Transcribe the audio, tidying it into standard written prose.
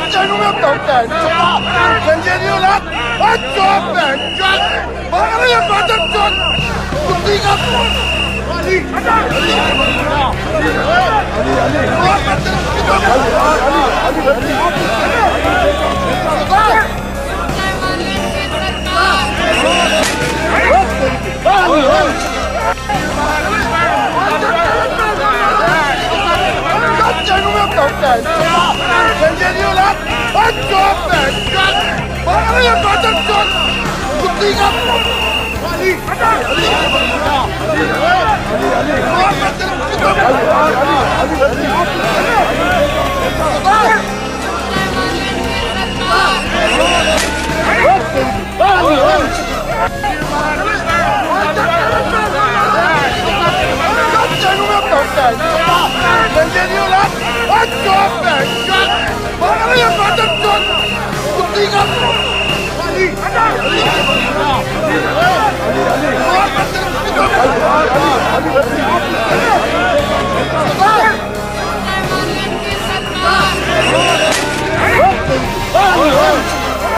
ਤੈਨੂੰ ਮੈਂ ਪਹੁੰਚਾ ਗੰਜੇ ਦੀ ਔਲਾਦ ਆ ਚੋਪ ਹੈ ਚੋਪ ਬਾਹਰ ਇਹ ਬਾਦਰ ਚੋਪ ਕੁੱਤੀ ਦਾ ਅਲੀ ਤੈਨੂੰ ਮੈਂ ਪਹੁੰਚਾ ਗੰਜੇ ਦੀ ਔਲਾਦ ਆ ਚੋਪ ਹੈ ਚੋਪ ਬਾਹਰ ਇਹ ਬਾਦਰ ਚੋਪ ਕੁੱਤੀ ਦਾ ਅਲੀ ਤੈਨੂੰ ਮੈਂ ਪਹੁੰਚਾ ਗੰਜੇ ਦੀ ਔਲਾਦ ਆ ਚੋਪ ਹੈ ਚੋਪ